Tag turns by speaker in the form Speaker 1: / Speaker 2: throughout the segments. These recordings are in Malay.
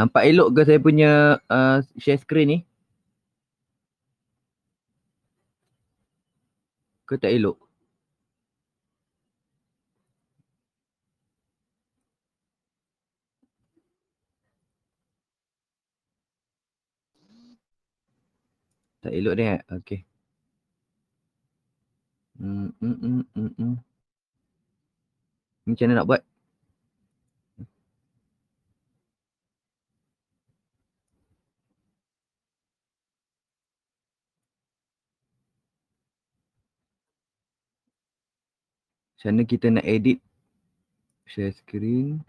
Speaker 1: Nampak elok ke saya punya share screen ni? Ke tak elok? Tak elok ni. Okay. Ni macam mana nak buat? Macam mana kita nak edit share screen?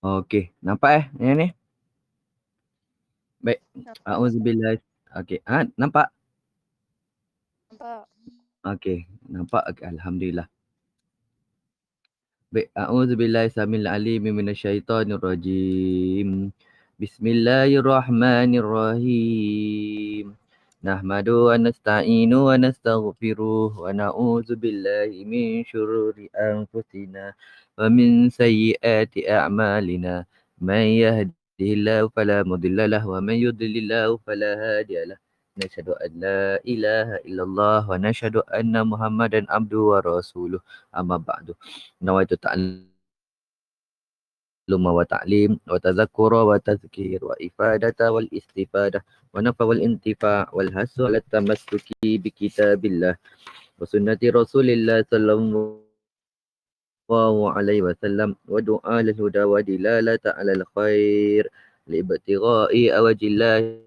Speaker 1: Okay. Nampak yang ni? Baik. Auzubillah. Okay. Nampak?
Speaker 2: Nampak.
Speaker 1: Okay. Nampak? Okay. Alhamdulillah. Baik. Auzubillahi samil alim minasyaitonir rajim. Bismillahirrahmanirrahim. Nahmadu wa nasta'inu wa nastaghfiruh wa na'udzu billahi min syururi anfusina wa min sayyiati a'malina. Man yahdihillahu fala mudhillalah wa man yudlilillahu fala hadiyalah. Nashhadu an la ilaha illallah wa nashhadu anna Muhammadan abduhu wa rasuluh. Amma ba'du. Nawaitu ta'alluma wa ta'lim wa tadhakkura wa tazkir wa ifadata wal istifadah wa nafa wal intifa' wal hasu ala tamassuki bi kitabillah wa sunnati rasulillah sallallahu alaihi wasallam wa du'a lil huda wa dilalata ala al khair li ibtigha'i awajillah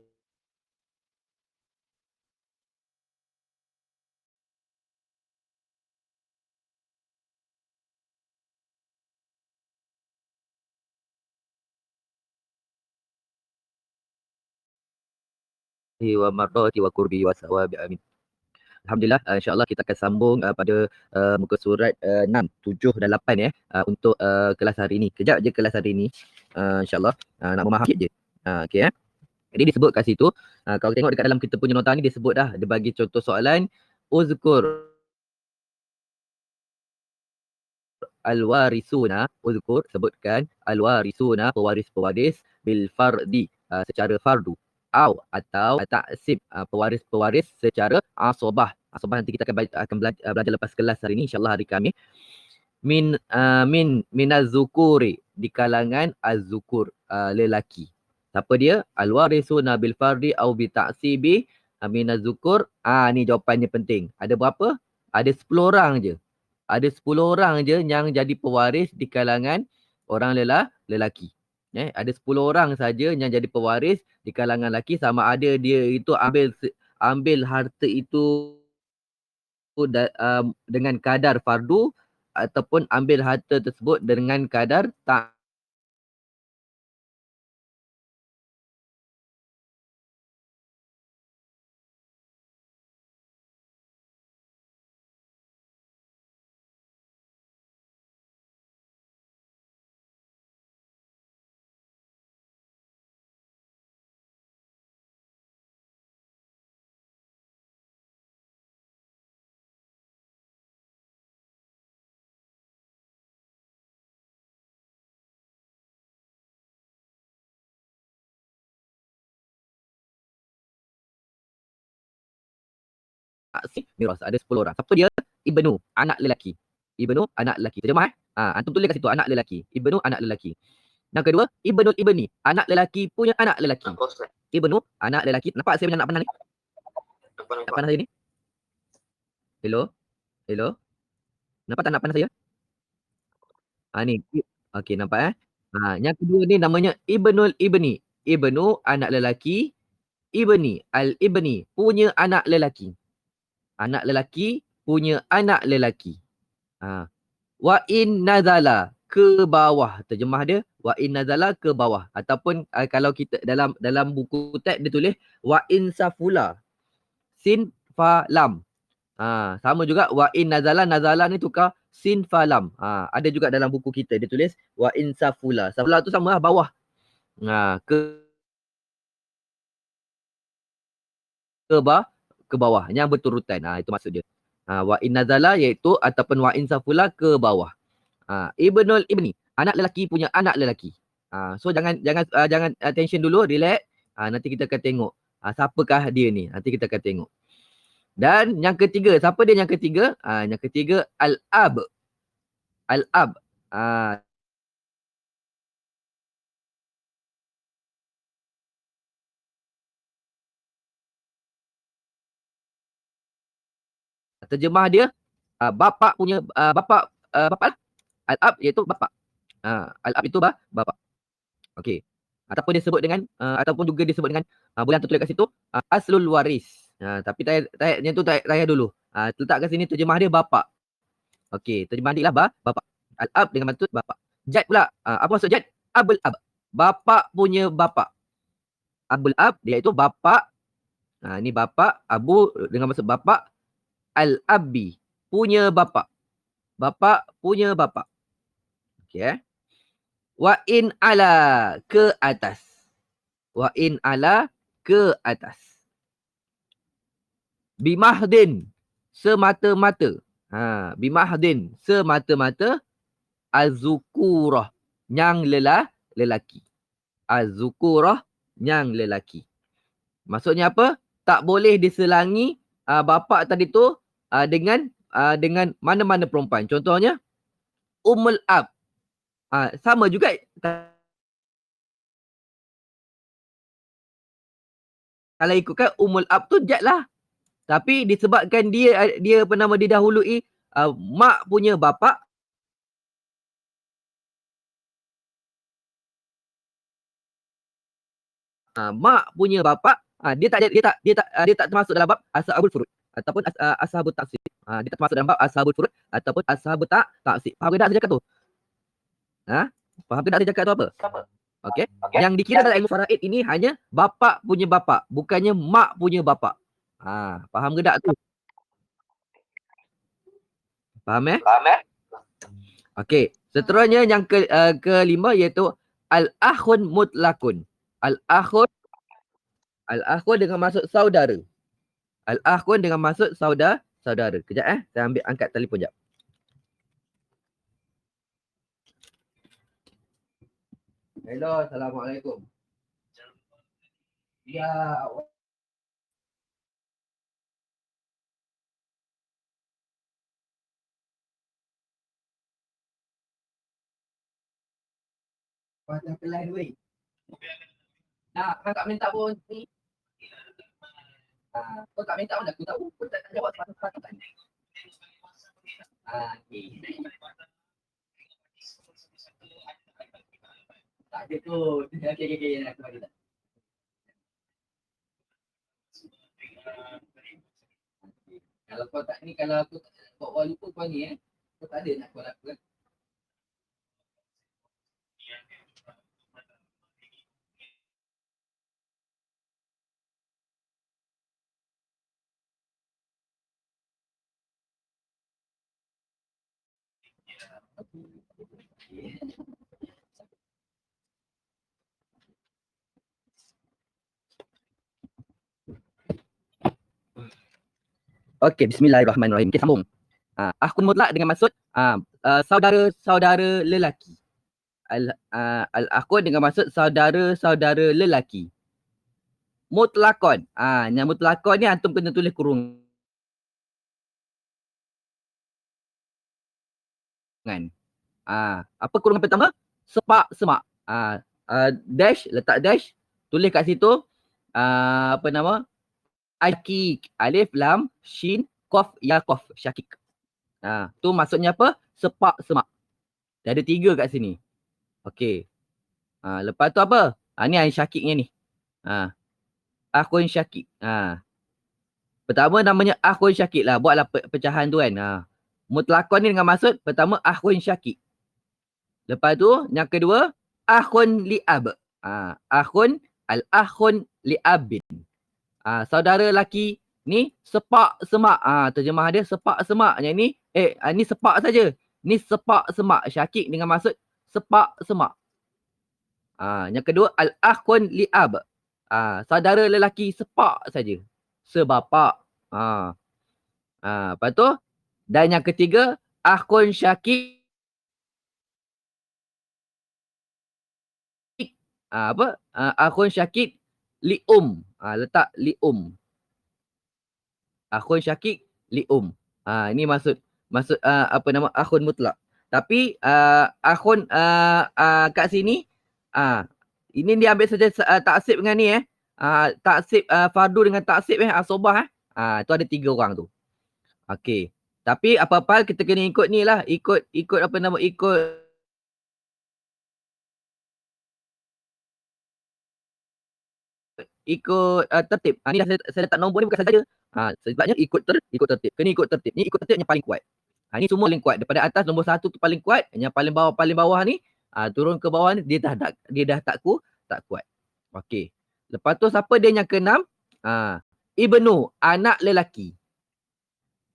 Speaker 1: wa marrati wa qurbi wa sawabi amin. Alhamdulillah, insyaAllah kita akan sambung pada muka surat 6, 7 dan 8 untuk kelas hari ini. Kejap je kelas hari ini. InsyaAllah nak memahami sikit je. Okay. Jadi disebut kat situ, kalau tengok dekat dalam kita punya nota ni, dia sebut dah. Dia bagi contoh soalan. Uzkur al-warisuna. Uzkur, sebutkan. Al-warisuna, pewaris-pewaris. Bil fardi, secara fardu. Atau taksib, pewaris-pewaris secara asobah. Asobah nanti kita akan belajar lepas kelas hari ini, insyaAllah hari Khamis. Minaz-zukuri, di kalangan az-zukur, lelaki. Siapa dia? Al-warisuna bil fardi au bi taksibi minaz-zukur. Ni jawapannya penting. Ada berapa? Ada 10 orang je. Ada 10 orang je yang jadi pewaris di kalangan orang lelaki. Ada 10 orang saja yang jadi pewaris di kalangan lelaki, sama ada dia itu ambil harta itu dengan kadar fardu ataupun ambil harta tersebut dengan kadar tak miras. Ada 10 orang. Siapa dia? Ibnu, anak lelaki. Ibnu, anak lelaki. Terjemah antum tulis kat situ, anak lelaki. Ibnu, anak lelaki. Yang kedua, Ibnul Ibni, anak lelaki punya anak lelaki. Ibnu, anak lelaki. Nampak saya punya anak panah ni? Anak panah saya ni? Hello? Hello? Nampak tak anak panah saya? Ni. Okey, nampak yang kedua ni namanya Ibnul Ibni. Ibnu, anak lelaki. Ibni, al-Ibni, punya anak lelaki. Anak lelaki punya anak lelaki. Wa in nazala, ke bawah. Terjemah dia, wa in nazala, ke bawah. Ataupun kalau kita dalam buku teks dia tulis wa in safula, sin fa lam. Sama juga wa in nazala, nazala ni tukar sin fa lam. Ada juga dalam buku kita dia tulis wa in safula. Safula tu sama lah bawah. Ke ke bawah yang berturutan. Itu maksud dia. Wa in nazala iaitu ataupun wa in safula ke bawah. Ibnul ibni, anak lelaki punya anak lelaki. So jangan attention dulu, relax. Nanti kita akan tengok siapakah dia ni. Nanti kita akan tengok. Dan yang ketiga, siapa dia yang ketiga? Yang ketiga al-ab. Al-ab. Terjemah dia bapa punya bapa bapa al-ab iaitu bapa. Al-ab itu bapa. Okey. Ataupun disebut dengan ataupun juga disebut dengan boleh tertulis kat situ aslul waris. Tapi tayarnya tu tayar dulu. Letak kat sini terjemah dia bapa. Okey, terjemah dia lah bapa. Al-ab dengan maksud bapa. Jad pula. Apa maksud jad? Abul ab. Bapa punya bapa. Abul ab iaitu bapa. Ni bapa, abu dengan maksud bapa. Al-abi punya bapa. Bapa punya bapa. Okey. Wa in ala ke atas. Wa in ala ke atas. Bimahdin semata-mata. Bimahdin semata-mata az-zukurah yang lelaki. Az-zukurah yang lelaki. Maksudnya apa? Tak boleh diselangi bapa tadi tu dengan mana-mana perempuan. Contohnya Ummul Ab. Sama juga. Kalau ikutkan Ummul Ab tu jad lah. Tapi disebabkan dia apa nama didahului mak punya bapa. Mak punya bapa, dia tak termasuk dalam bab ashabul furud ataupun ashabut taksib. Dia tak termasuk dalam bab ashabul furud ataupun ashabut taksib. Faham ke tak saya cakap tu? Faham ke tak saya cakap tu apa? Okey. Yang dikira dalam ilmu faraid ini hanya bapa punya bapa, bukannya mak punya bapa. Faham ke tak tu? Faham eh? Okey. Seterusnya yang kelima iaitu al-akhun mutlakun. Al-akhun dengan maksud saudara. Al-akhun dengan maksud saudara. Kejap saya ambil angkat telefon jap. Hello, Assalamualaikum. Ya, pasal kelas duit. Tak minta pun ni. Kau tak minta pun aku tahu. Kau tak jawab sepatutnya kan. Okay. Tak ada tu. Okay. Aku bagi tak. Kalau kau tak ni, kalau aku tak buat lupa kau ni kau tak ada nak call aku kan. Okey, bismillahirrahmanirrahim. Kita sambung. Akhun mutlak dengan maksud saudara-saudara lelaki. Al-akhun dengan maksud saudara-saudara lelaki. Mutlakon. Yang mutlakon ni antum kena tulis kurungan. Apa kurungan pertama? Sepak semak. Dash, letak dash, tulis kat situ apa nama? Akik, alif, lam, shin, qaf, ya qaf, syakik. Tu maksudnya apa? Sepak semak. Dia ada 3 kat sini. Okey. Lepas tu apa? Ni yang syakiknya ni. Akhun syakik. Pertama namanya akhun syakik lah. Buatlah pecahan tu kan. Mutlakon ni dengan maksud pertama akhun syakik. Lepas tu yang kedua akhun li'ab. Akhun al-akhun li'abin. Saudara lelaki ni sepak semak. Terjemah dia sepak semak. Yang ni ni sepak saja. Ni sepak semak. Syakik dengan maksud sepak semak. Yang kedua al-akhun li'ab. Saudara lelaki sepak saja. Sebapa. Lepas tu, dan yang ketiga, akhun syakik. Akhun syakik li'um. Letak li'um. Akhun syakik li'um. Ini maksud apa nama akhun mutlak. Tapi akhun kat sini ini dia ambil saja taksib dengan ni taksib fardu dengan taksib asobah tu ada 3 orang tu. Okey. Tapi apa-apa kita kena ikut ni lah, ikut apa nama ikut tertib. Ni dah saya letak nombor ni bukan saja. Sebabnya ikut tertib. Kena ikut tertib. Ni ikut tertib yang paling kuat. Ni semua paling kuat. Daripada atas nombor 1 tu paling kuat. Yang paling bawah ni turun ke bawah ni dia dah tak kuat. Okey. Lepas tu siapa dia yang keenam? Ibnu, anak lelaki.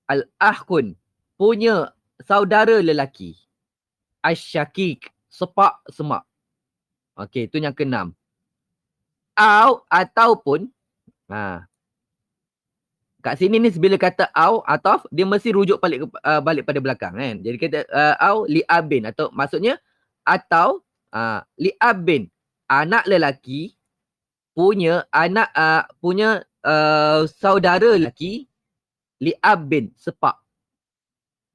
Speaker 1: Al-akhun, punya saudara lelaki. Asyakik, sepak semak. Okey, tu yang keenam. Ataupun kat sini ni bila kata atau dia mesti rujuk balik pada belakang kan. Jadi kata li'abin atau maksudnya atau li'abin, anak lelaki punya saudara lelaki li'abin, sepak.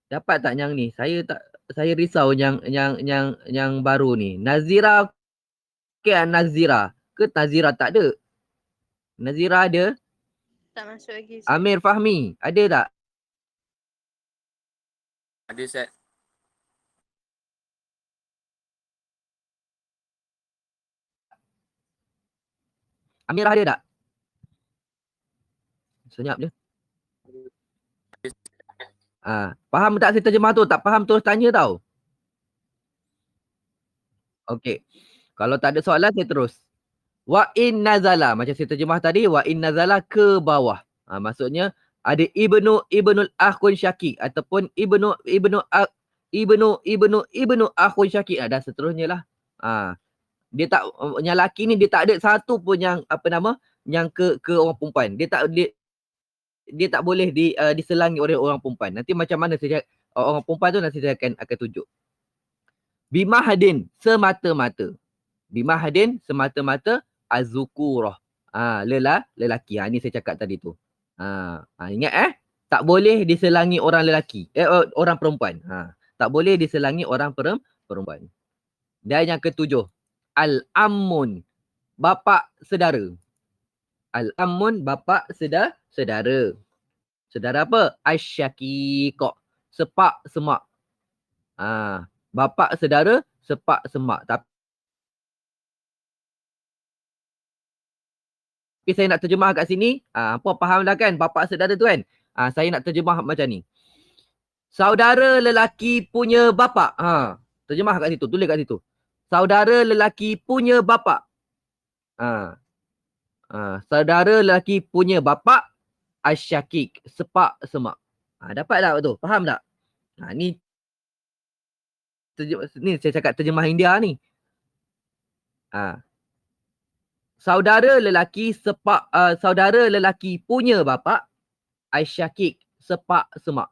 Speaker 1: Dapat tak yang ni? Saya risau yang baru ni. Nazira Nazira ke Nazira tak ada? Nazira ada?
Speaker 2: Tak masuk lagi.
Speaker 1: Amir Fahmi, ada tak?
Speaker 3: Ada Ustaz.
Speaker 1: Amirah ada tak? Senyap je. Faham tak saya terjemah tu? Tak faham terus tanya tau. Okey. Kalau tak ada soalan saya terus. Wa in nazala, macam saya terjemah tadi, wa in nazala ke bawah. Maksudnya ada ibnul akhun syakik ataupun ibnu akhun syakik dan seterusnya lah. Dia tak, yang laki ni dia tak ada satu pun yang apa nama yang ke orang perempuan. Dia tak boleh diselangi oleh orang perempuan. Nanti macam mana orang perempuan tu nanti saya akan tunjuk. Bimahadin, semata-mata. Bimahadin, semata-mata az-zukurah. Lelaki. Ni saya cakap tadi tu. Ingat tak boleh diselangi orang lelaki. Orang perempuan. Tak boleh diselangi orang perempuan. Dan yang ketujuh, al-ammun, bapa saudara. Al-ammun, bapa saudara. Saudara apa? Asyaqiqah, sepak semak. Bapa saudara, sepak semak. Tapi saya nak terjemah kat sini. Apa faham dah kan? Bapa saudara tu kan? Saya nak terjemah macam ni. Saudara lelaki punya bapa. Terjemah kat situ. Tulis kat situ. Saudara lelaki punya bapa. Saudara lelaki punya bapa asyakik, sepak semak. Dapat tak tu? Faham tak? Ni saya cakap terjemah India ni. Saudara lelaki saudara lelaki punya bapa asyakik, sepak semak.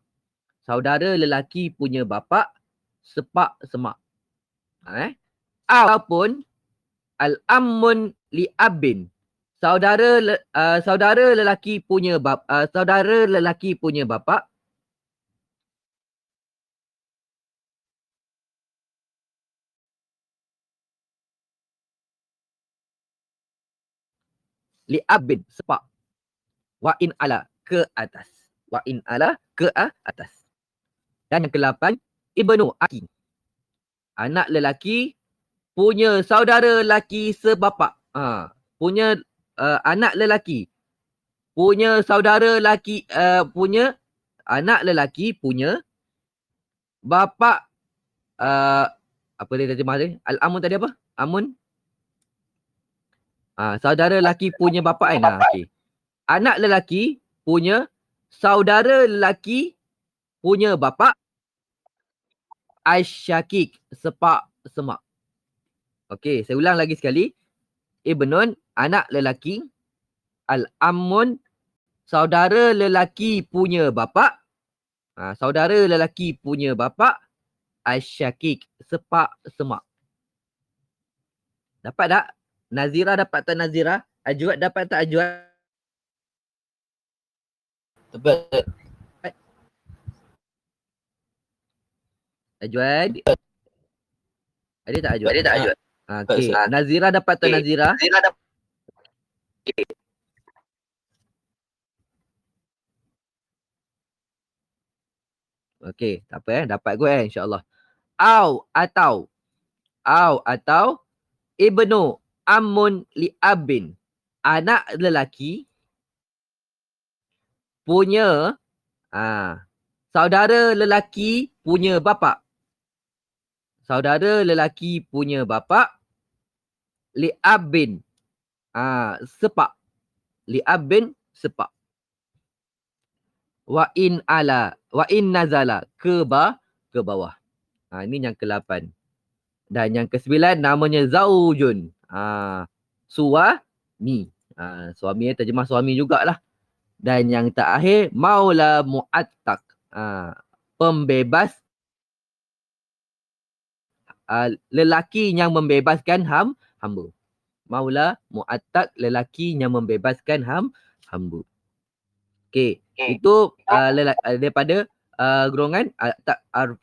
Speaker 1: Saudara lelaki punya bapa sepak semak. Ataupun al-ammun li abin. Saudara lelaki punya bapa li abin, sepak. Wa in ala, ke atas. Wa in ala, ke atas. Dan yang ke-8, ibnu aki. Anak lelaki punya saudara lelaki sebapa. Punya anak lelaki. Punya saudara lelaki, punya anak lelaki punya bapa, apa dia terjemah tadi? Al-amun tadi apa? Amun? Saudara lelaki punya bapa kan? Okay. Anak lelaki punya saudara lelaki punya bapa asyakik, sepak semak. Okey, saya ulang lagi sekali. Ibnun, anak lelaki. Al-ammun, saudara lelaki punya bapa. Saudara lelaki punya bapa. Asyakik, sepak semak. Dapat tak? Nazira dapat tak Nazira? Ajwad dapat tak Ajwad?
Speaker 3: Dapat.
Speaker 1: Ajwad? Ada tak Ajwad?
Speaker 3: Ada tak Ajwad?
Speaker 1: Okey. Nazira dapat tak Nazira?
Speaker 3: Nazira dapat.
Speaker 1: Okey, tak apa dapat kot insya-Allah. Au atau ibnu amun li abin. Anak lelaki punya saudara lelaki punya bapa. Saudara lelaki punya bapa li abin. Sepak. Li abin sepak. Wa in nazala ke bawah. Ini yang ke-8. Dan yang ke-9 namanya zaujun. Suami. Suami terjemah suami jugalah. Dan yang terakhir maula mu'attaq. Pembebas lelaki yang membebaskan hamba. Maula mu'attaq, lelaki yang membebaskan hamba. Okey, itu daripada golongan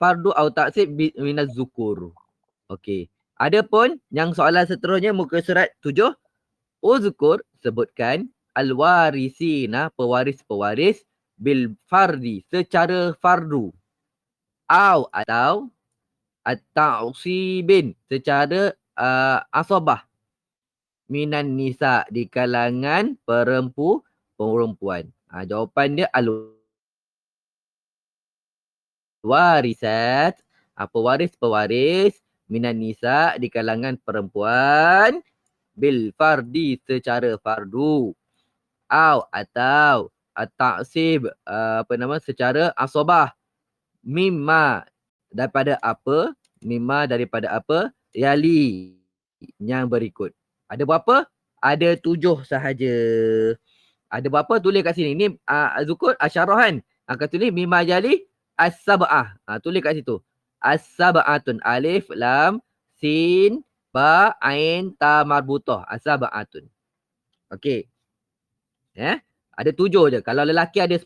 Speaker 1: fardu atau taksib minaz zukur. Okey. Adapun yang soalan seterusnya muka surat 7, uzkur sebutkan al-warisina, pewaris-pewaris bil fardi, secara fardu. Atau at-ta'sibin, secara asabah. Minan nisa, di kalangan perempuan. Jawapan dia al-warisat, pewaris-pewaris minan nisa, di kalangan perempuan bil fardi, secara fardu. Atau at-ta'sib, secara asabah. Mimma, daripada apa? Yali, yang berikut. Ada berapa? Ada 7 sahaja. Ada berapa? Tulis kat sini. Ni Zukur asyarah kan? Akan tulis mimma yali as-sab'ah. Tulis kat situ. As-sab'atun, alif, lam, sin, ba, ain, ta marbutah. As-sab'atun. Okey. Ada 7 je. Kalau lelaki ada 10.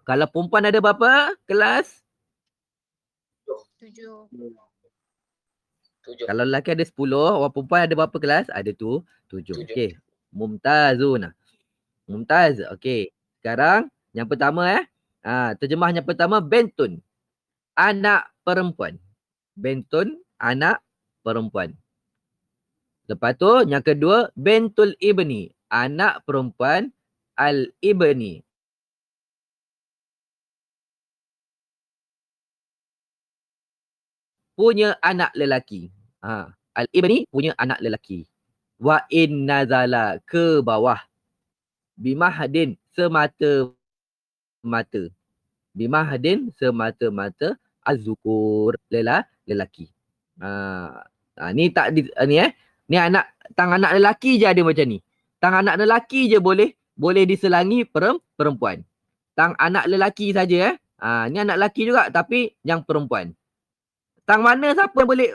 Speaker 1: Kalau perempuan ada berapa kelas?
Speaker 2: 7.
Speaker 1: Kalau lelaki ada 10, orang perempuan ada berapa kelas? Ada 7. Okey. Mumtazuna. Mumtaz. Okey. Sekarang yang pertama terjemah yang pertama bentun. Anak perempuan. Bentun, anak perempuan. Lepas tu yang kedua bentul ibni. Anak perempuan al-ibni. Punya anak lelaki. Al-ibni punya anak lelaki. Wa in nazala, ke bawah. Bimahdin, semata-mata. Bimahdin, semata-mata. Az-zukur, lelaki. Ni tak ni ni anak, tang anak lelaki je ada macam ni. Tang anak lelaki je boleh diselangi perempuan. Tang anak lelaki saja ni anak lelaki juga tapi yang perempuan. Tang mana siapa yang boleh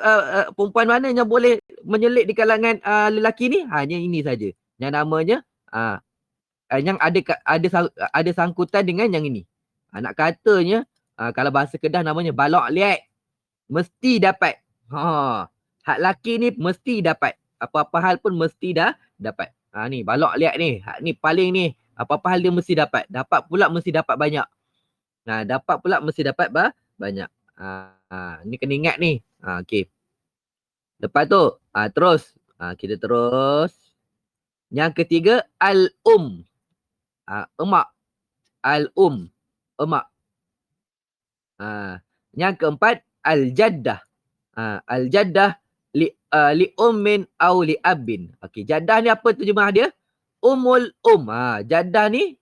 Speaker 1: perempuan mana yang boleh menyelit di kalangan lelaki ni? Hanya ini saja. Yang namanya yang ada sangkutan dengan yang ini. Nak katanya kalau bahasa Kedah namanya balok liat. Mesti dapat. Hak laki ni mesti dapat. Apa-apa hal pun mesti dapat. Ni balok liat ni. Hak ni paling ni. Apa-apa hal dia mesti dapat. Dapat pula mesti dapat banyak. Dapat pula mesti dapat banyak. Ni kena ingat ni. Okey. Lepas tu terus kita terus. Yang ketiga al-um. Emak. Al-um. Emak. Yang keempat al-jaddah. Al-jaddah li ummin au li abin. Okey, jaddah ni apa terjemah dia? Umul jaddah ni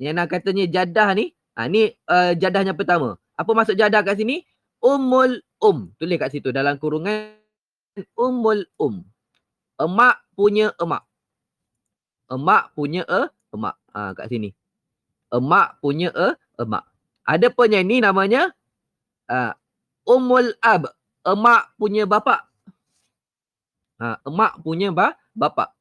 Speaker 1: yang nak katanya jaddah ni, ni jaddah yang pertama. Apa maksud jaddah kat sini? Ummul tulis kat situ dalam kurungan ummul emak punya emak. Emak punya emak kat sini. Emak punya emak. Ada pun yang ni namanya Ummul Ab. Emak punya bapa. Emak punya bapa.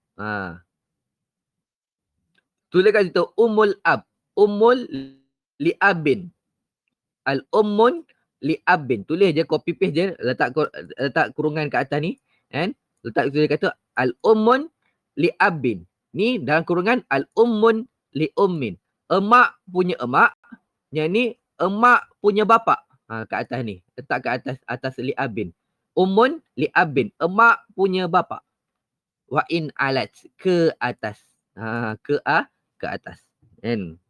Speaker 1: Tulis kat situ Ummul Ab. Ummul Li'abin. Al-Ummun Li'abin. Tulis je, copy paste je. Letak kurungan kat atas ni. Kan? Letak tulis kata Al-Ummun Li'abin. Ni dalam kurungan Al-Ummun Li'ummin. Emak punya emak. Yang ni emak punya bapa. Kat atas ni. Letak kat atas Li'abin. Ummun Li'abin. Emak punya bapa. Wa in alat. Ke atas. Ke atas. Kan?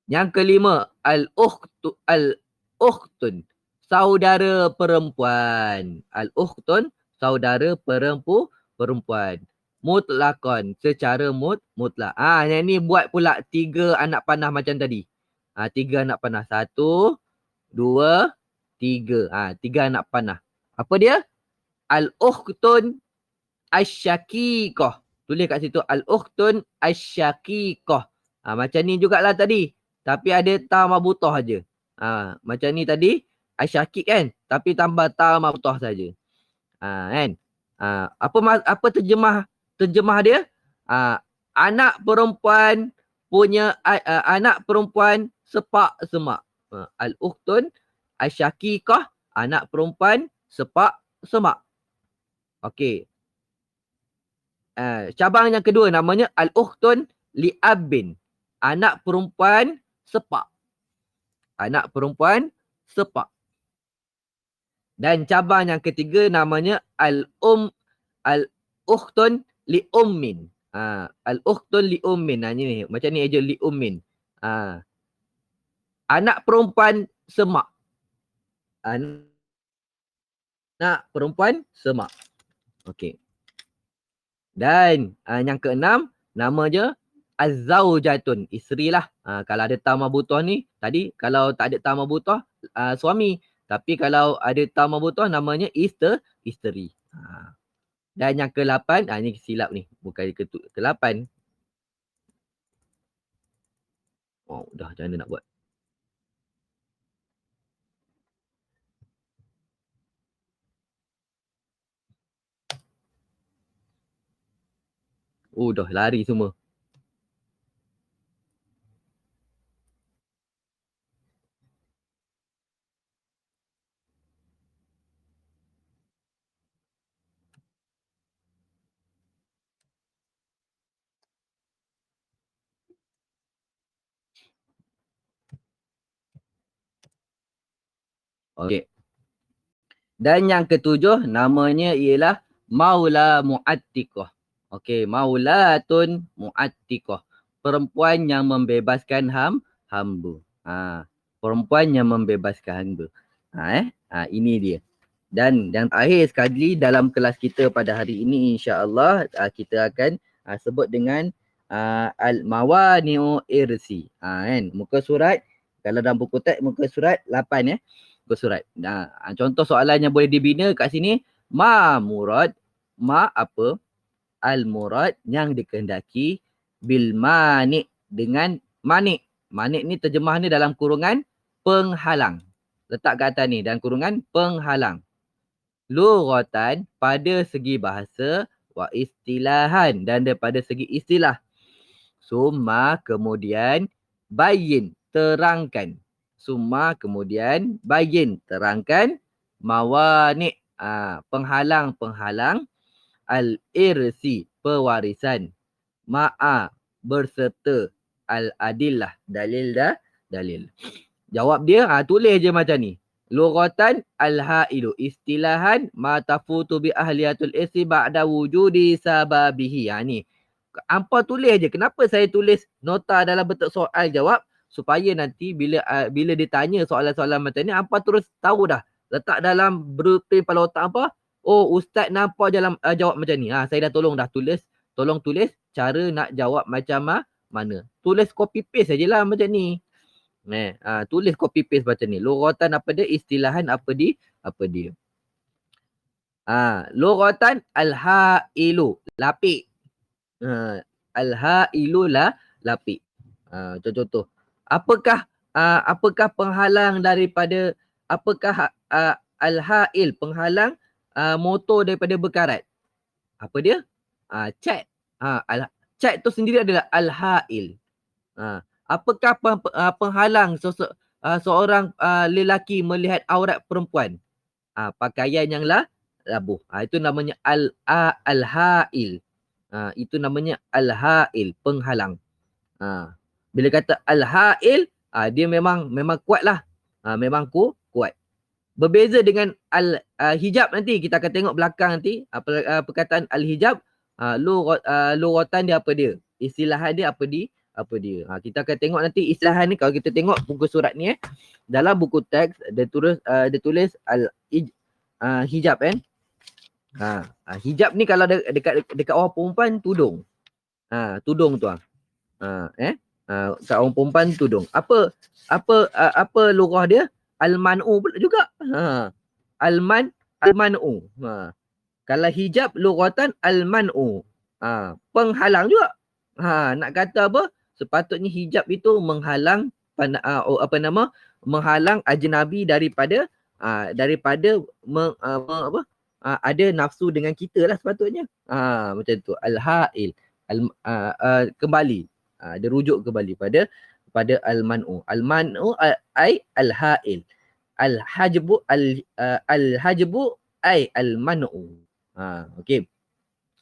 Speaker 1: Yang kelima, al-ukhtun, saudara perempuan. Al-ukhtun, saudara perempuan. Mutlakon, secara mutlak. Yang ni buat pula 3 anak panah macam tadi. 3 anak panah. 1, 2, 3. 3 anak panah. Apa dia? Al-ukhtun asyaqiqah. Tulis kat situ al-ukhtun asyaqiqah. Macam ni jugalah tadi. Tapi ada ta mabutah aja. Macam ni tadi asyaqiq kan, tapi tambah ta mabutah saja. Kan? Apa terjemah dia? Anak perempuan punya anak perempuan sepak semak. Al-ukhtun asyaqiqah, anak perempuan sepak semak. Okey. Cabang yang kedua namanya al-ukhtun li'abin. Anak perempuan sepak. Anak perempuan sepak. Dan cabang yang ketiga namanya al-ukhtun li'ummin. Al-ukhtun li'ummin. Ni macam ni aja, li'ummin. Anak perempuan semak. Anak perempuan semak. Okey. Dan yang keenam, nama je az-zaujatun, isteri lah. Kalau ada ta mabutah ni, tadi kalau tak ada ta mabutah, suami. Tapi kalau ada ta mabutah, namanya isteri. Dan yang ke-8, ni silap ni, bukan ke-8. Dah, macam mana nak buat? Dah lari semua. Okey. Dan yang ketujuh, namanya ialah Maula Mu'attiqah. Okey, Maulatun Mu'attiqah. Perempuan yang membebaskan hamba. Perempuan yang membebaskan hamba. Ini dia. Dan yang terakhir sekali dalam kelas kita pada hari ini, insya-Allah kita akan sebut dengan al-mawani'u irsi. Kan? Muka surat, kalau dalam buku teks muka surat 8 Muka surat. Contoh soalan yang boleh dibina kat sini, ma murad, ma apa? Al-murad yang dikehendaki, bil mani' dengan mani'. Mani' ni terjemah ni dalam kurungan penghalang. Letak kat atas ni, dalam kurungan penghalang. Lughatan, pada segi bahasa, wa istilahan, dan daripada segi istilah. Summa, kemudian bayin, terangkan. Summa, kemudian bayin, terangkan. Mawani', penghalang-penghalang. Al-irsi, pewarisan. Ma'a, berserta. Al-adillah, dalil. Jawab dia, tulis je macam ni. Lughatan al-ha'ilu, istilahan ma tafutu bi ahliyatul irsi ba'da wujudi sababihi. Ni. Hampa tulis je. Kenapa saya tulis nota dalam bentuk soal jawab? Supaya nanti bila ditanya soalan-soalan macam ni, hampa terus tahu dah. Letak dalam blueprint kepala otak hampa. Ustaz nampak jawab macam ni. Saya dah tulis. Tolong tulis cara nak jawab macam mana. Tulis copy paste sajalah macam ni. Tulis copy paste macam ni. Lughatan apa dia? Istilahan apa dia? Lughatan al-ha'ilu, lapik. Al-ha'ilu lapik. Contoh-contoh. Apakah penghalang daripada al-ha'il, penghalang motor daripada berkarat? Apa dia? Cat. Cat tu sendiri adalah al-ha'il. Apakah penghalang seorang lelaki melihat aurat perempuan? Pakaian yang labuh. Itu namanya al-ha'il. Itu namanya al-ha'il, penghalang. Bila kata al-ha'il, dia memang kuat lah. Memang kuat. Berbeza dengan al-hijab nanti. Kita akan tengok belakang nanti. Perkataan al-hijab. Luratan dia apa dia? Istilahan dia apa dia? Kita akan tengok nanti istilahan ni. Kalau kita tengok buku surat ni dalam buku teks dia tulis hijab kan. Hijab ni kalau dekat orang perempuan tudung. Tudung tu kat orang perempuan tudung. Apa lurah dia? Al-man'u pula juga. Al-man'u. Kalau hijab luratan al-man'u. Penghalang juga. Nak kata apa? Sepatutnya hijab itu menghalang menghalang ajnabi daripada ada nafsu dengan kita lah sepatutnya. Macam tu. Al-ha'il. Kembali. Dia rujuk kembali pada al-man'u. Al-man'u ay al-ha'il. Al-hajbu ay al-man'u. Okey.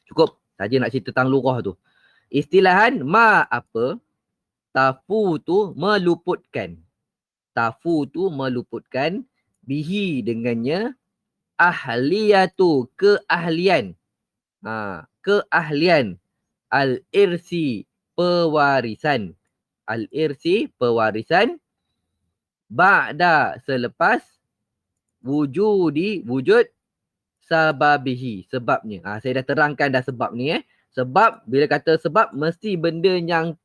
Speaker 1: Cukup. Saja nak cerita tentang lurah tu. Istilahan apa? Tafu tu meluputkan. Tafu tu meluputkan. Bihi dengannya. Ahliyatu, keahlian. Keahlian. Al-irsi, pewarisan. Al-irsi, pewarisan. Ba'da, selepas. Wujud sababihi, sebabnya. Saya dah terangkan dah sebab ni. Sebab, bila kata sebab, mesti benda yang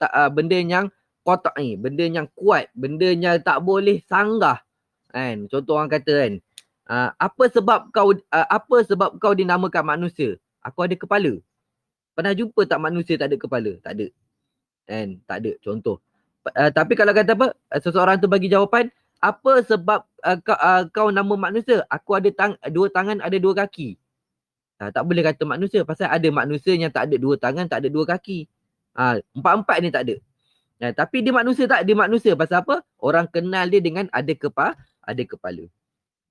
Speaker 1: qat'i, benda yang kuat, benda yang tak boleh sanggah. Kan? Contoh orang kata kan, apa sebab kau dinamakan manusia? Aku ada kepala. Pernah jumpa tak manusia tak ada kepala? Tak ada. Kan? Tak ada. Contoh. Tapi kalau kata apa? Seseorang tu bagi jawapan, apa sebab kau nama manusia? Aku ada dua tangan, ada dua kaki. Tak boleh kata manusia. Pasal ada manusia yang tak ada dua tangan, tak ada dua kaki. Empat-empat ni tak ada. Tapi dia manusia tak? Dia manusia. Pasal apa? Orang kenal dia dengan ada kepala.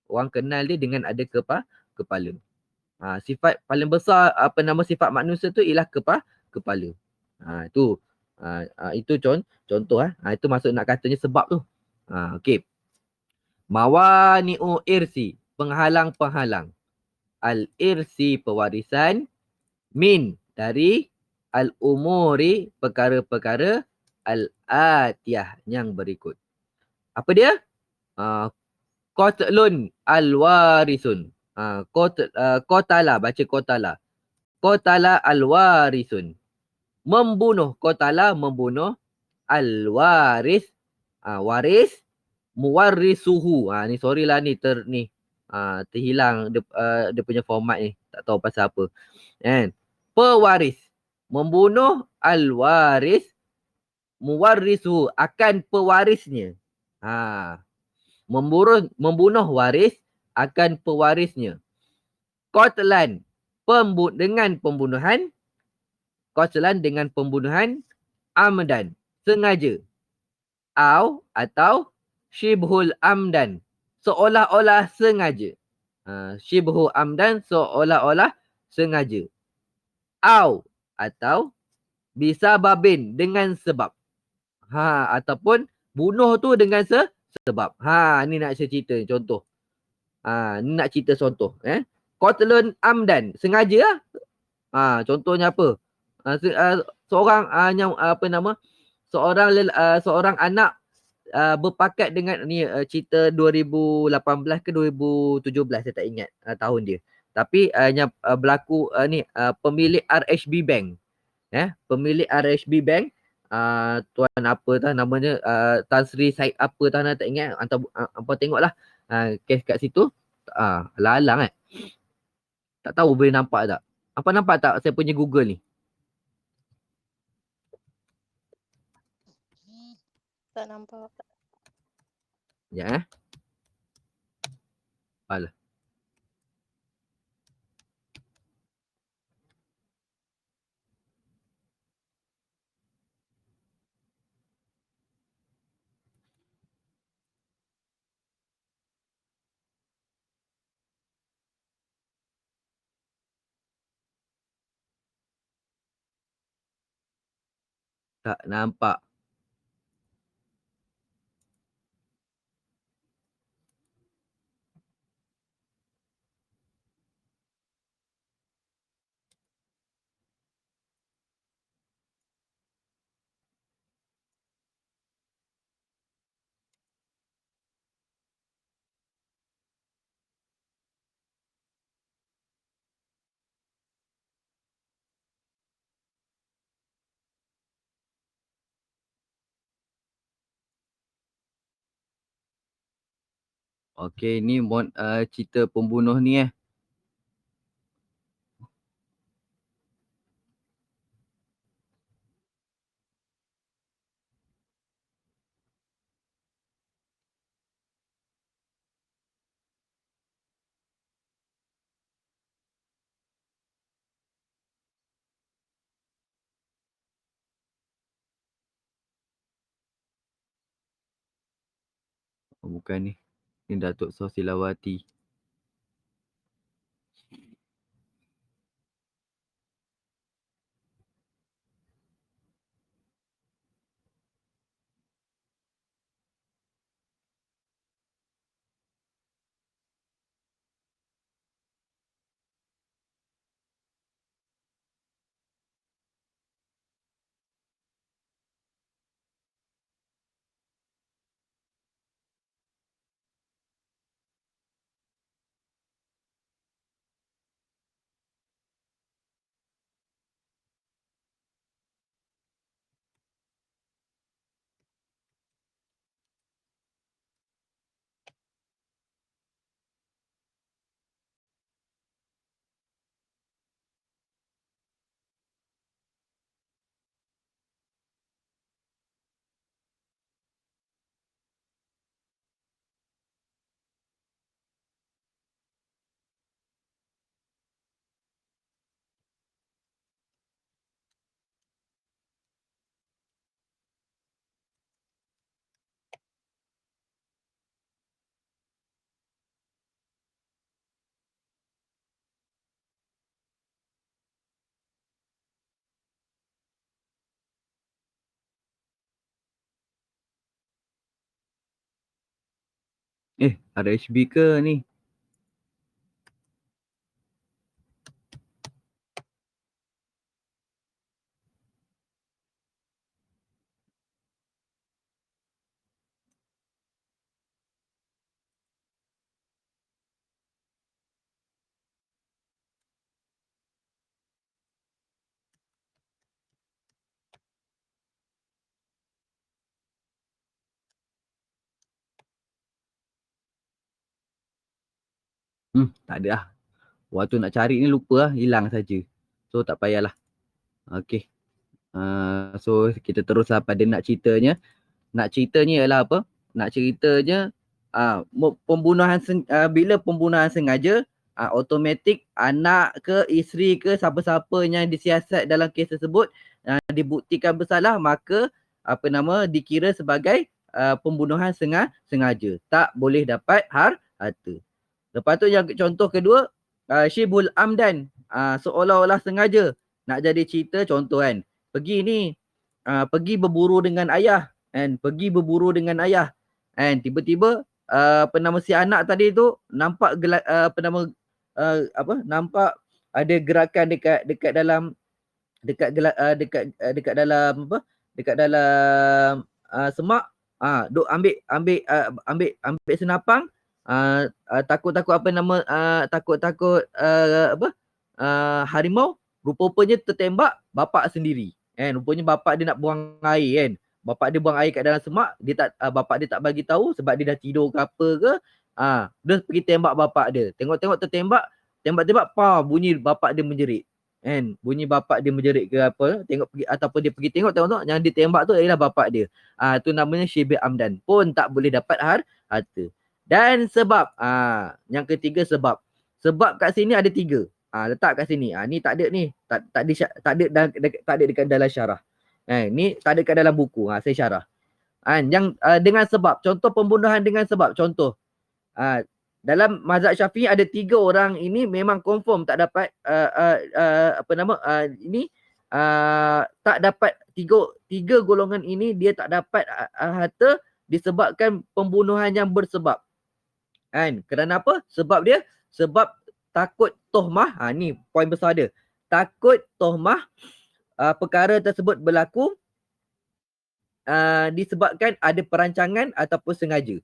Speaker 1: Orang kenal dia dengan ada kepala. Sifat paling besar sifat manusia tu ialah kepala. Itu contoh. Itu maksud nak katanya sebab tu. Okey. Mawani'u irsi, penghalang-penghalang. Al-irsi, pewarisan. Min, dari. Al-umuri, perkara-perkara. Al-atiyah, yang berikut. Apa dia? Qatlun al-warisun. Qatala, baca qatala. Qatala al-warisun. Membunuh, qatala, membunuh. Al-waris, waris. Muwarrisuhu. Ni sorry lah ni terhilang dia punya format ni. Tak tahu pasal apa. Kan? Pewaris. Membunuh al-waris. Muwarrisuhu, akan pewarisnya. Membunuh waris akan pewarisnya. Qatlan, dengan pembunuhan. Qatlan, dengan pembunuhan. Amdan, sengaja. Atau shibhul amdan, seolah-olah sengaja. Shibhu amdan, seolah-olah sengaja. Atau bisababin, dengan sebab. Ataupun bunuh tu dengan sebab. Ni nak saya cerita contoh. Ni nak cerita contoh. Qatlun amdan, sengaja lah. Contohnya apa? Seorang seorang anak berpakat dengan ni cerita 2018 ke 2017, saya tak ingat tahun dia. Tapi yang berlaku pemilik RHB Bank. Pemilik RHB Bank, tuan apa tah namanya, Tan Sri Said apa tah, tak ingat. Apa tengoklah kes kat situ. Alang-alang tak tahu boleh nampak tak. Apa nampak tak saya punya Google ni?
Speaker 2: Tak nampak.
Speaker 1: Ya. Alah. Tak nampak. Okey, ni cerita pembunuh ni Oh, bukan ni. Ni Datuk Sosilawati. Ada HB ke ni? Tak ada lah. Waktu nak cari ni lupa lah, hilang saja. So tak payahlah. Okey. So kita teruslah pada nak ceritanya. Nak ceritanya ialah apa? Nak ceritanya bila pembunuhan sengaja, automatik anak ke isteri ke siapa-siapa yang disiasat dalam kes tersebut dibuktikan bersalah, maka dikira sebagai pembunuhan sengaja. Tak boleh dapat harta. Lepas tu yang contoh kedua, Syibul Amdan, seolah-olah sengaja. Nak jadi cerita contoh kan. Pergi berburu dengan ayah kan. Tiba-tiba si anak tadi tu nampak nampak ada gerakan dekat dalam semak. Duk ambil senapang. Takut harimau. Rupa-rupanya tertembak bapak sendiri. Rupanya bapak dia nak buang air kan. Bapak dia buang air kat dalam semak, bapak dia tak bagi tahu sebab dia dah tidur ke apa ke. Dia pergi tembak bapak dia. Tengok-tembak tertembak, tembak-tembak bunyi bapak dia menjerit. Kan bunyi bapak dia menjerit ke apa, tengok pergi ataupun dia pergi tengok yang ditembak tu ialah bapak dia. Tu namanya syibir amdan, pun tak boleh dapat harta. Dan sebab yang ketiga sebab. Sebab kat sini ada 3. Letak kat sini. Ni tak ada ni. Tak ada dekat dalam syarah. Ni tak ada kat dalam buku. Saya syarah. Yang dengan sebab, contoh pembunuhan dengan sebab, contoh. Dalam mazhab Syafi'i ada 3 orang ini memang confirm tak dapat tak dapat tiga golongan ini dia tak dapat harta disebabkan pembunuhan yang bersebab. Kan? Kerana apa? Sebab dia takut tohmah. Ni poin besar dia. Takut tohmah perkara tersebut berlaku disebabkan ada perancangan ataupun sengaja.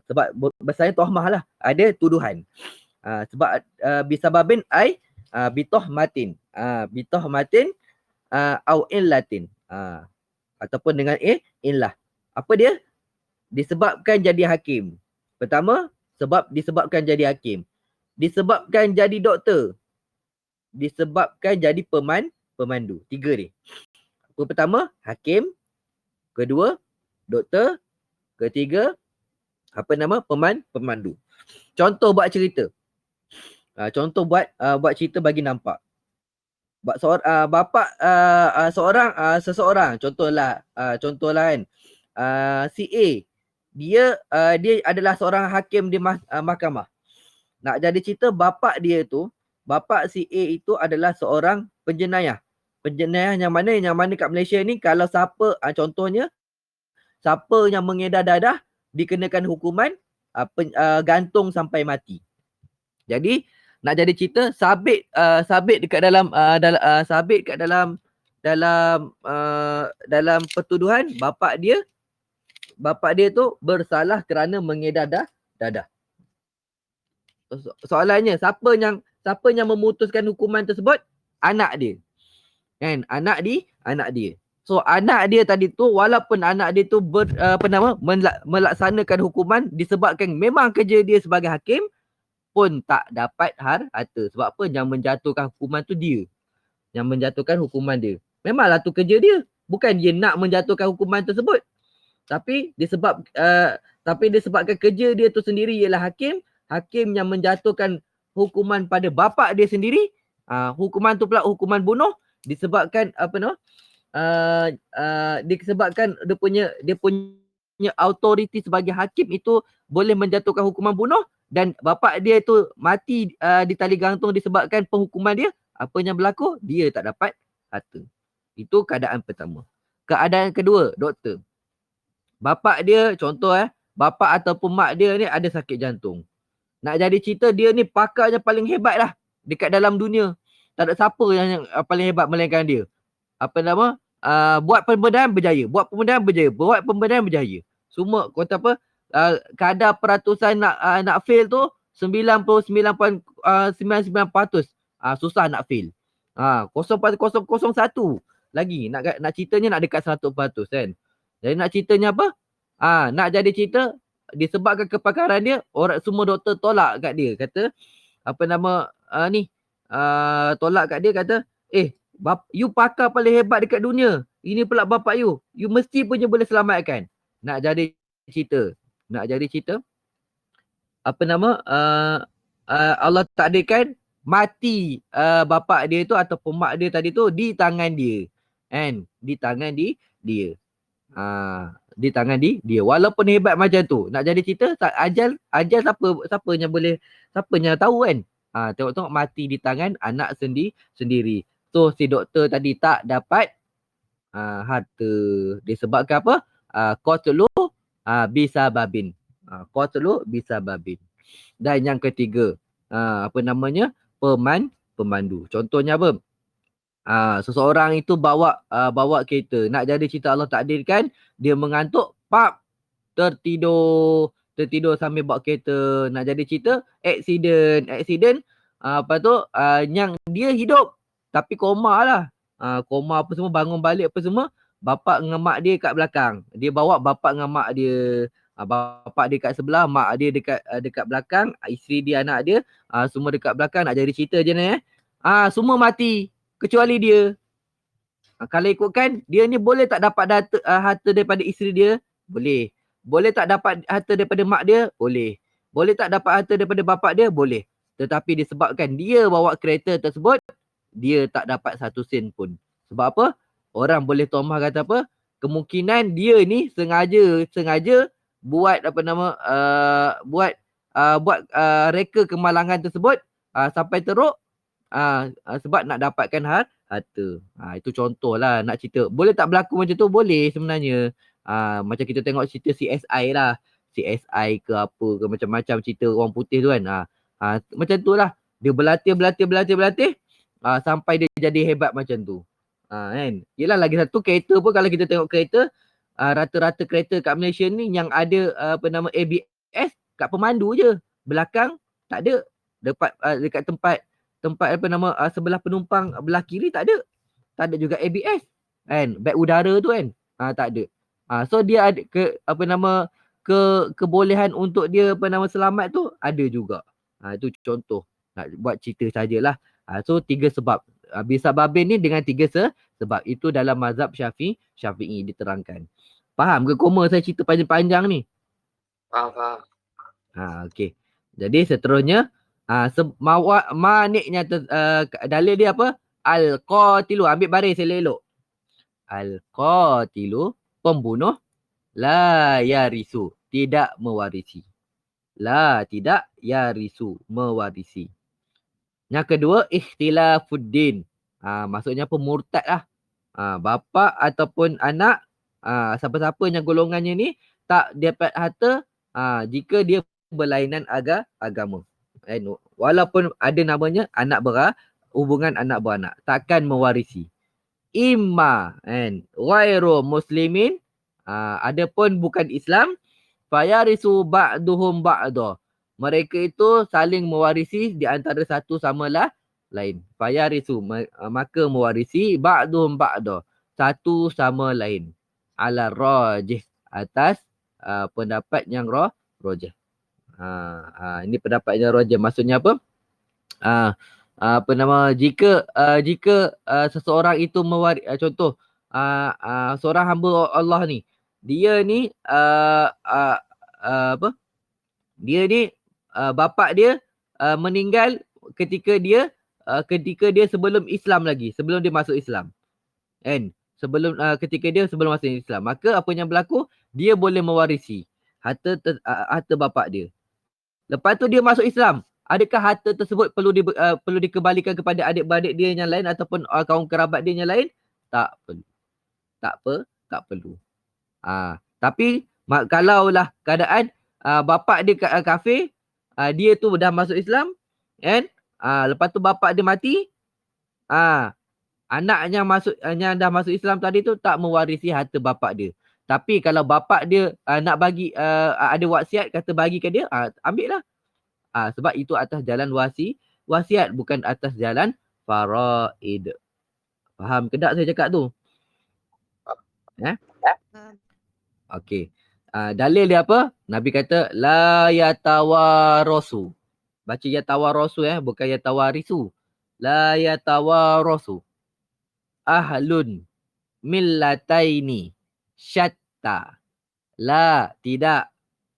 Speaker 1: Sebab besarnya tohmah lah, ada tuduhan. Sebab bisababin ai bitohmatin au illatin, ataupun dengan illah. Apa dia? Disebabkan jadi hakim. Pertama, sebab disebabkan jadi hakim. Disebabkan jadi doktor. Disebabkan jadi pemandu. 3 ni. Pertama, hakim. Kedua, doktor. Ketiga, pemandu. Contoh buat cerita. Contoh buat cerita bagi nampak. Buat seseorang contohlah kan, si A dia adalah seorang hakim di mahkamah. Nak jadi cerita bapak si A itu adalah seorang penjenayah. Penjenayah yang mana kat Malaysia ni kalau siapa contohnya siapa yang mengedar dadah dikenakan hukuman gantung sampai mati. Jadi nak jadi cerita sabit dekat dalam dalam pertuduhan bapak dia tu bersalah kerana mengedar dadah. Soalannya siapa yang memutuskan hukuman tersebut? Anak dia. Kan? Anak dia. So anak dia tadi tu walaupun anak dia tu melaksanakan hukuman disebabkan memang kerja dia sebagai hakim pun tak dapat harta. Sebab apa? Yang menjatuhkan hukuman tu dia. Yang menjatuhkan hukuman dia. Memanglah tu kerja dia. Bukan dia nak menjatuhkan hukuman tersebut. Tapi disebabkan kerja dia tu sendiri ialah hakim. Hakim yang menjatuhkan hukuman pada bapak dia sendiri. Hukuman tu pula hukuman bunuh. Disebabkan disebabkan dia punya autoriti sebagai hakim itu boleh menjatuhkan hukuman bunuh dan bapak dia itu mati di tali gantung disebabkan penghukuman dia. Apa yang berlaku? Dia tak dapat harta. Itu keadaan pertama. Keadaan kedua, doktor. Bapak dia contoh bapak ataupun mak dia ni ada sakit jantung. Nak jadi cerita dia ni pakar yang paling hebat lah dekat dalam dunia. Tak ada siapa yang paling hebat melainkan dia. Buat pembedahan berjaya. Buat pembedahan berjaya. Semua kata apa? Kadar peratusan nak fail tu 99.99%. Susah nak fail. 0.001 lagi nak ceritanya nak dekat 100% kan. Jadi nak ceritanya apa? Nak jadi cerita disebabkan kepakaran dia, orang semua doktor tolak kat dia. Kata tolak kat dia kata, you pakar paling hebat dekat dunia. Ini pula bapak you. You mesti punya boleh selamatkan. Nak jadi cerita. Allah takdirkan mati bapak dia tu atau mak dia tadi tu di tangan dia. Kan? Di tangan dia. Di tangan dia. Walaupun hebat macam tu. Nak jadi cerita, ajal siapa yang tahu kan? Tengok-tengok mati di tangan anak sendiri. So si doktor tadi tak dapat harta. Disebabkan apa? Qatlu bisababin. Qatlu bisababin. Dan yang ketiga, pemandu. Contohnya apa? Seseorang itu bawa kereta. Nak jadi cerita Allah takdirkan, dia mengantuk, tertidur sambil bawa kereta. Nak jadi cerita accident, yang dia hidup tapi koma lah. Koma apa semua, bangun balik apa semua, bapak dengan mak dia kat belakang. Dia bawa bapak dengan mak dia. Bapak dia kat sebelah, mak dia dekat belakang, isteri dia, anak dia, semua dekat belakang. Nak jadi cerita je ni Semua mati kecuali dia. Kalau ikutkan, dia ni boleh tak dapat harta daripada isteri dia? Boleh. Boleh tak dapat harta daripada mak dia? Boleh. Boleh tak dapat harta daripada bapak dia? Boleh. Tetapi disebabkan dia bawa kereta tersebut, dia tak dapat satu sen pun. Sebab apa? Orang boleh tomah kata apa? Kemungkinan dia ni sengaja buat apa nama reka kemalangan tersebut sampai teruk sebab nak dapatkan harta. Itu contohlah nak cerita. Boleh tak berlaku macam tu? Boleh sebenarnya. Macam kita tengok cerita CSI lah. CSI ke apa ke macam-macam cerita orang putih tu kan. Macam tu lah. Dia berlatih sampai dia jadi hebat macam tu. Kan? Yelah lagi satu kereta pun kalau kita tengok kereta, rata-rata kereta kat Malaysia ni yang ada ABS kat pemandu je. Belakang tak ada. Dekat tempat sebelah penumpang belah kiri tak ada juga ABS kan, beg udara tu kan tak ada. So dia ada kebolehan untuk dia selamat tu ada juga. Itu contoh nak buat cerita sajalah. So 3 sebab bisa babin ni dengan 3 sebab itu dalam mazhab Syafi'i diterangkan. Faham ke koma saya cerita panjang-panjang ni?
Speaker 3: Faham.
Speaker 1: Okey. Jadi seterusnya maniknya dalil dia apa? Al-qatilu, ambil baris elok-elok. Al-qatilu, pembunuh, la yarisu, tidak mewarisi. La, tidak, yarisu, mewarisi. Yang kedua, ikhtilafuddin. Maksudnya pemurtad lah. Bapa ataupun anak, siapa-siapa yang golongannya ni tak dapat harta jika dia berlainan agama. Walaupun ada namanya hubungan anak beranak, takkan mewarisi. Imma ghairu muslimin, adapun bukan Islam, fayarisu ba'duhum ba'da. Mereka itu saling mewarisi di antara satu sama lain. Fayarisu, maka mewarisi ba'duhum ba'da, satu sama lain. Ala rajih, atas pendapat yang rajih. Ini pendapat yang rajih. Maksudnya apa? Jika seseorang itu contoh seorang hamba Allah ni, dia ni bapak dia meninggal ketika dia sebelum Islam lagi, sebelum dia masuk Islam. Kan? Ketika dia sebelum masuk Islam, maka apa yang berlaku? Dia boleh mewarisi harta bapak dia. Lepas tu dia masuk Islam. Adakah harta tersebut perlu dikembalikan kepada adik-beradik dia yang lain ataupun kaum kerabat dia yang lain? Tak perlu. Tak perlu. Tapi kalaulah keadaan bapak dia kafir, dia tu dah masuk Islam, kan? Lepas tu bapak dia mati, anak yang dah masuk Islam tadi tu tak mewarisi harta bapak dia. Tapi kalau bapak dia nak bagi ada wasiat kata bagikan dia, ambil lah. Sebab itu atas jalan wasiat, bukan atas jalan faraid. Faham ke tak saya cakap tu? Okey. Dalil dia apa? Nabi kata la yatawarasu. Baca yatawarasu bukan yatawarisu. La yatawarasu ahlun millataini syatta. La, tidak.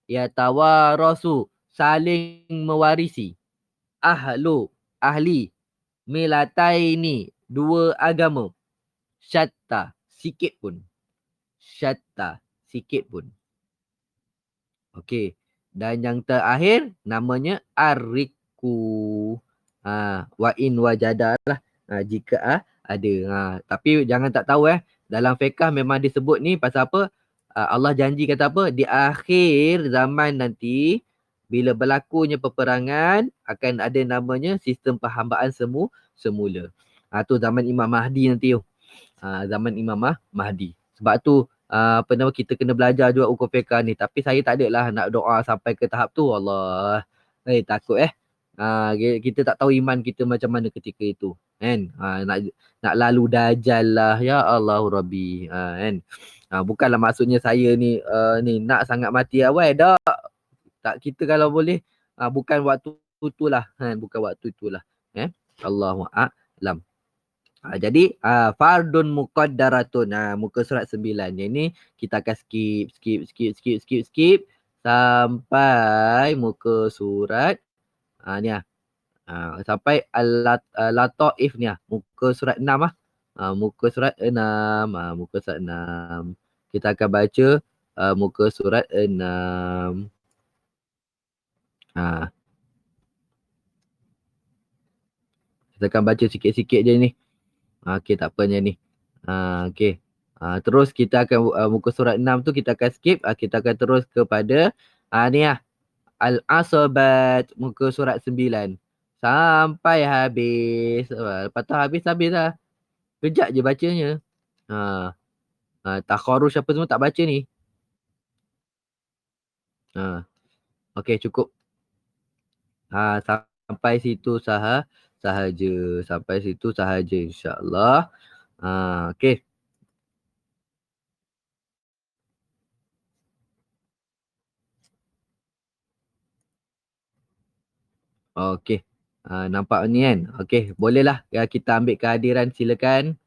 Speaker 1: Yatawarasu, saling mewarisi. Ahli. Millataini, dua agama. Syatta, sikit pun. Syatta, sikit pun. Okey. Dan yang terakhir namanya arriku. Wa in wajada lah. Jika ada. Tapi jangan tak tahu dalam fiqh memang disebut ni pasal apa? Allah janji kata apa? Di akhir zaman nanti bila berlakunya peperangan akan ada namanya sistem perhambaan semula. Tu zaman Imam Mahdi nanti tu. Zaman Imam Mahdi. Sebab tu kita kena belajar juga hukum fiqh ni. Tapi saya tak adalah nak doa sampai ke tahap tu. Allah. Takut kita tak tahu iman kita macam mana ketika itu. Kan? Nak lalu dajal lah. Ya Allah Rabbi. Kan? Bukanlah maksudnya saya ni nak sangat mati awal. Tak, kita kalau boleh bukan waktu itulah. Bukan waktu itulah. Allahu a'lam. Jadi fardun muqaddaratun. Muka surat 9. Yang ni kita akan skip sampai muka surat ni sampai al-lataif ni muka surat 6 muka surat 6. Muka surat 6. Kita akan baca muka surat 6. Kita akan baca sikit-sikit je ni. Okey, tak apa je ni. Okey. Terus kita akan muka surat 6 tu kita akan skip. Kita akan terus kepada ni Al-Asabat muka surat 9. Sampai habis. Lepas tu habis lah. Kejap je bacanya. Takharuj apa semua tak baca ni. Okey, cukup. Sampai situ sahaja. Sampai situ sahaja insya-Allah. Okey. Okey. Nampak ni kan? Okey, bolehlah kita ambil kehadiran, silakan.